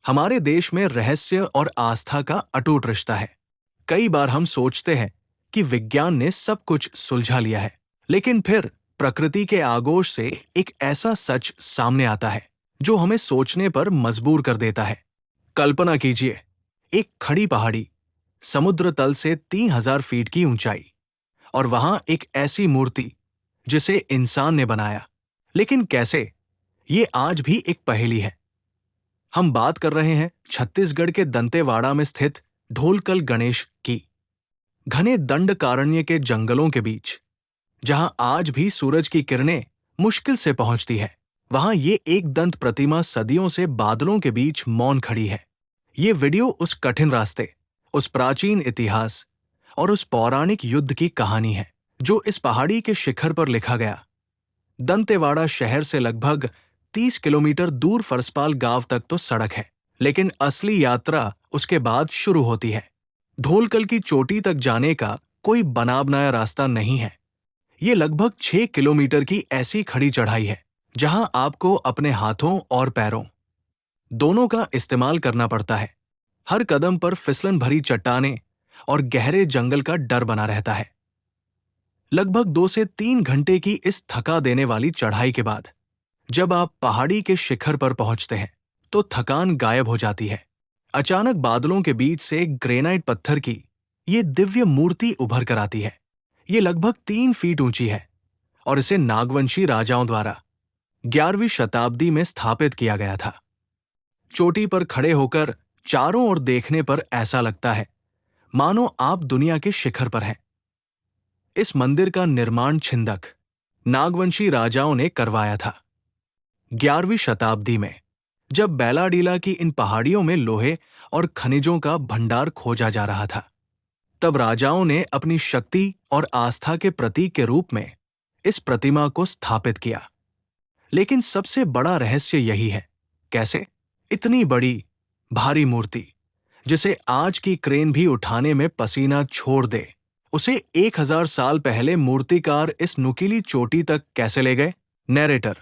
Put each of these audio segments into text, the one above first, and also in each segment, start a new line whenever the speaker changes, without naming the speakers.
हमारे देश में रहस्य और आस्था का अटूट रिश्ता है। कई बार हम सोचते हैं कि विज्ञान ने सब कुछ सुलझा लिया है, लेकिन फिर प्रकृति के आगोश से एक ऐसा सच सामने आता है जो हमें सोचने पर मजबूर कर देता है। कल्पना कीजिए, एक खड़ी पहाड़ी, समुद्र तल से 3000 फीट की ऊंचाई, और वहां एक ऐसी मूर्ति जिसे इंसान ने बनाया। लेकिन कैसे? ये आज भी एक पहेली है। हम बात कर रहे हैं छत्तीसगढ़ के दंतेवाड़ा में स्थित ढोलकल गणेश की। घने दंडकारण्य के जंगलों के बीच, जहां आज भी सूरज की किरणें मुश्किल से पहुंचती है, वहां ये एक दंत प्रतिमा सदियों से बादलों के बीच मौन खड़ी है। ये वीडियो उस कठिन रास्ते, उस प्राचीन इतिहास और उस पौराणिक युद्ध की कहानी है जो इस पहाड़ी के शिखर पर लिखा गया। दंतेवाड़ा शहर से लगभग 30 किलोमीटर दूर फरसपाल गांव तक तो सड़क है, लेकिन असली यात्रा उसके बाद शुरू होती है। ढोलकल की चोटी तक जाने का कोई बना बनाया रास्ता नहीं है। ये लगभग 6 किलोमीटर की ऐसी खड़ी चढ़ाई है जहां आपको अपने हाथों और पैरों दोनों का इस्तेमाल करना पड़ता है। हर कदम पर फिसलन भरी चट्टानें और गहरे जंगल का डर बना रहता है। लगभग 2 से 3 घंटे की इस थका देने वाली चढ़ाई के बाद जब आप पहाड़ी के शिखर पर पहुंचते हैं, तो थकान गायब हो जाती है। अचानक बादलों के बीच से ग्रेनाइट पत्थर की ये दिव्य मूर्ति उभर कर आती है। ये लगभग 3 फीट ऊंची है और इसे नागवंशी राजाओं द्वारा 11वीं शताब्दी में स्थापित किया गया था। चोटी पर खड़े होकर चारों ओर देखने पर ऐसा लगता है मानो आप दुनिया के शिखर पर हैं। इस मंदिर का निर्माण छिंदक नागवंशी राजाओं ने करवाया था। 11वीं शताब्दी में जब बैलाडीला की इन पहाड़ियों में लोहे और खनिजों का भंडार खोजा जा रहा था, तब राजाओं ने अपनी शक्ति और आस्था के प्रतीक के रूप में इस प्रतिमा को स्थापित किया। लेकिन सबसे बड़ा रहस्य यही है, कैसे इतनी बड़ी भारी मूर्ति, जिसे आज की क्रेन भी उठाने में पसीना छोड़ दे, उसे 1000 साल पहले मूर्तिकार इस नुकीली चोटी तक कैसे ले गए? नैरेटर: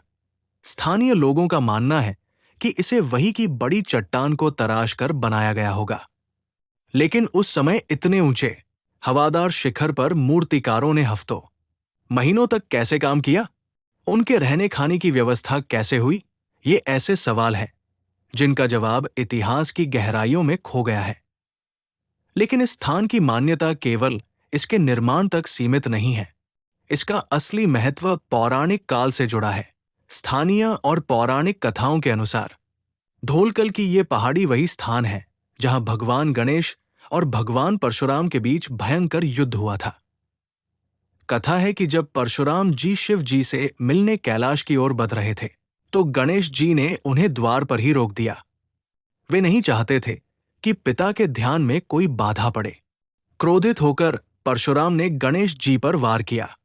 स्थानीय लोगों का मानना है कि इसे वही की बड़ी चट्टान को तराश कर बनाया गया होगा। लेकिन उस समय इतने ऊंचे, हवादार शिखर पर मूर्तिकारों ने हफ्तों, महीनों तक कैसे काम किया? उनके रहने खाने की व्यवस्था कैसे हुई? ये ऐसे सवाल हैं जिनका जवाब इतिहास की गहराइयों में खो गया है। लेकिन इस स्थान की मान्यता केवल इसके निर्माण तक सीमित नहीं है। इसका असली महत्व पौराणिक काल से जुड़ा है। स्थानीय और पौराणिक कथाओं के अनुसार ढोलकल की ये पहाड़ी वही स्थान है जहां भगवान गणेश और भगवान परशुराम के बीच भयंकर युद्ध हुआ था। कथा है कि जब परशुराम जी शिव जी से मिलने कैलाश की ओर बढ़ रहे थे, तो गणेश जी ने उन्हें द्वार पर ही रोक दिया। वे नहीं चाहते थे कि पिता के ध्यान में कोई बाधा पड़े। क्रोधित होकर परशुराम ने गणेश जी पर वार किया।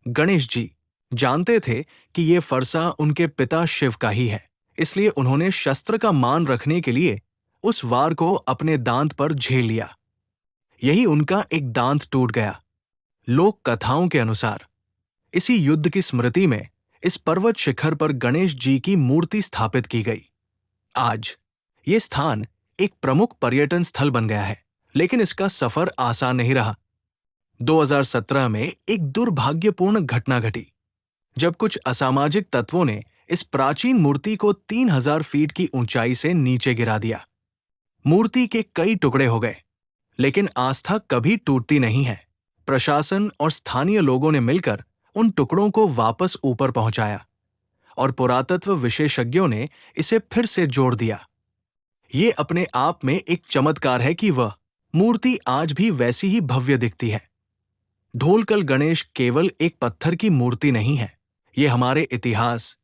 गणेश जी जानते थे कि ये फरसा उनके पिता शिव का ही है, इसलिए उन्होंने शस्त्र का मान रखने के लिए उस वार को अपने दांत पर झेल लिया। यही उनका एक दांत टूट गया। लोक कथाओं के अनुसार इसी युद्ध की स्मृति में इस पर्वत शिखर पर गणेश जी की मूर्ति स्थापित की गई। आज ये स्थान एक प्रमुख पर्यटन स्थल बन गया है, लेकिन इसका सफर आसान नहीं रहा। 2017 में एक दुर्भाग्यपूर्ण घटना घटी, जब कुछ असामाजिक तत्वों ने इस प्राचीन मूर्ति को 3000 फीट की ऊंचाई से नीचे गिरा दिया। मूर्ति के कई टुकड़े हो गए, लेकिन आस्था कभी टूटती नहीं है। प्रशासन और स्थानीय लोगों ने मिलकर उन टुकड़ों को वापस ऊपर पहुंचाया और पुरातत्व विशेषज्ञों ने इसे फिर से जोड़ दिया। ये अपने आप में एक चमत्कार है कि वह मूर्ति आज भी वैसी ही भव्य दिखती है। ढोलकल गणेश केवल एक पत्थर की मूर्ति नहीं है, ये हमारे इतिहास,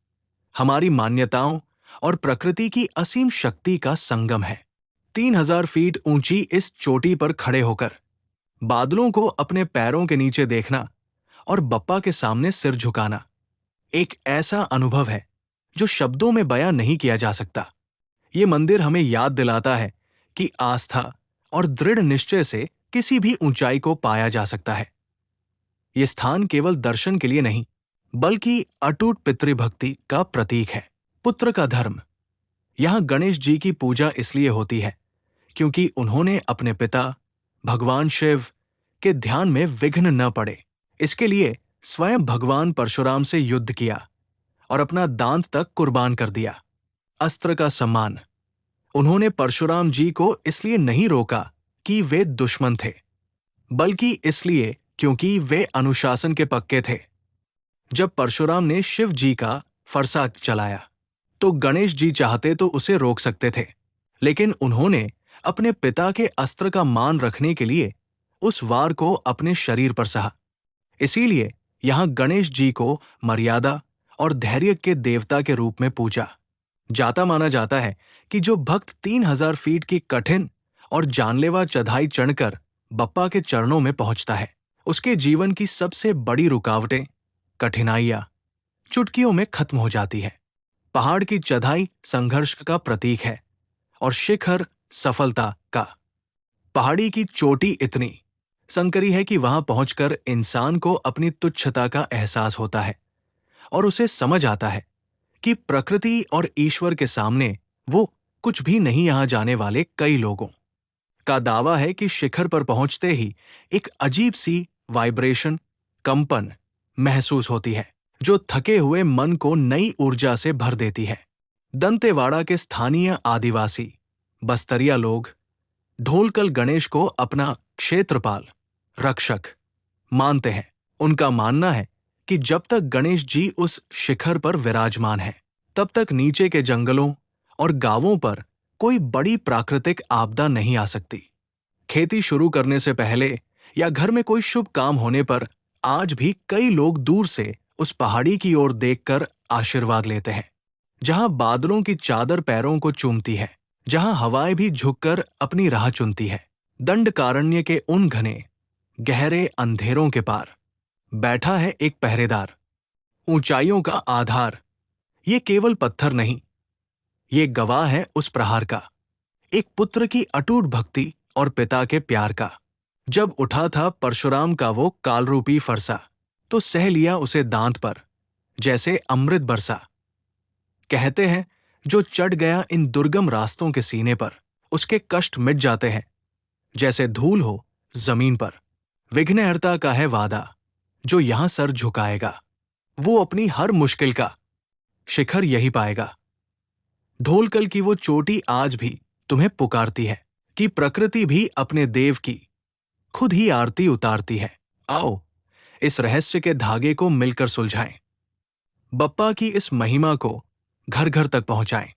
हमारी मान्यताओं और प्रकृति की असीम शक्ति का संगम है। 3000 फीट ऊंची इस चोटी पर खड़े होकर बादलों को अपने पैरों के नीचे देखना और बप्पा के सामने सिर झुकाना एक ऐसा अनुभव है जो शब्दों में बयां नहीं किया जा सकता। ये मंदिर हमें याद दिलाता है कि आस्था और दृढ़ निश्चय से किसी भी ऊंचाई को पाया जा सकता है। ये स्थान केवल दर्शन के लिए नहीं, बल्कि अटूट पितृभक्ति का प्रतीक है। पुत्र का धर्म, यहाँ गणेश जी की पूजा इसलिए होती है क्योंकि उन्होंने अपने पिता भगवान शिव के ध्यान में विघ्न न पड़े। इसके लिए स्वयं भगवान परशुराम से युद्ध किया और अपना दांत तक कुर्बान कर दिया। अस्त्र का सम्मान। उन्होंने परशुराम जी को इसलिए नहीं रोका कि वे दुश्मन थे, बल्कि इसलिए क्योंकि वे अनुशासन के पक्के थे। जब परशुराम ने शिव जी का फरसा चलाया तो गणेश जी चाहते तो उसे रोक सकते थे, लेकिन उन्होंने अपने पिता के अस्त्र का मान रखने के लिए उस वार को अपने शरीर पर सहा। इसीलिए यहां गणेश जी को मर्यादा और धैर्य के देवता के रूप में पूजा जाता माना जाता है कि जो भक्त 3000 फीट की कठिन और जानलेवा चढ़ाई चढ़कर बप्पा के चरणों में पहुंचता है, उसके जीवन की सबसे बड़ी रुकावटें, कठिनाइयां चुटकियों में खत्म हो जाती है। पहाड़ की चढ़ाई संघर्ष का प्रतीक है और शिखर सफलता का। पहाड़ी की चोटी इतनी संकरी है कि वहां पहुंचकर इंसान को अपनी तुच्छता का एहसास होता है और उसे समझ आता है कि प्रकृति और ईश्वर के सामने वो कुछ भी नहीं यहाँ जाने वाले। कई लोगों का दावा है कि शिखर पर पहुंचते ही एक अजीब सी वाइब्रेशन, कंपन महसूस होती है जो थके हुए मन को नई ऊर्जा से भर देती है। दंतेवाड़ा के स्थानीय आदिवासी बस्तरिया लोग ढोलकल गणेश को अपना क्षेत्रपाल, रक्षक मानते हैं। उनका मानना है कि जब तक गणेश जी उस शिखर पर विराजमान है, तब तक नीचे के जंगलों और गांवों पर कोई बड़ी प्राकृतिक आपदा नहीं आ सकती। खेती शुरू करने से पहले या घर में कोई शुभ काम होने पर आज भी कई लोग दूर से उस पहाड़ी की ओर देखकर आशीर्वाद लेते हैं, जहां बादलों की चादर पैरों को चूमती है, जहां हवाएं भी झुककर अपनी राह चुनती है। दंडकारण्य के उन घने गहरे अंधेरों के पार बैठा है एक पहरेदार, ऊंचाइयों का आधार। ये केवल पत्थर नहीं, ये गवाह है उस प्रहार का, एक पुत्र की अटूट भक्ति और पिता के प्यार का। जब उठा था परशुराम का वो कालरूपी फरसा, तो सह लिया उसे दांत पर जैसे अमृत बरसा। कहते हैं जो चढ़ गया इन दुर्गम रास्तों के सीने पर, उसके कष्ट मिट जाते हैं जैसे धूल हो जमीन पर। विघ्नहर्ता का है वादा, जो यहां सर झुकाएगा वो अपनी हर मुश्किल का शिखर यही पाएगा। ढोलकल की वो चोटी आज भी तुम्हें पुकारती है कि प्रकृति भी अपने देव की खुद ही आरती उतारती है। आओ इस रहस्य के धागे को मिलकर सुलझाएं, बप्पा की इस महिमा को घर घर तक पहुंचाएं।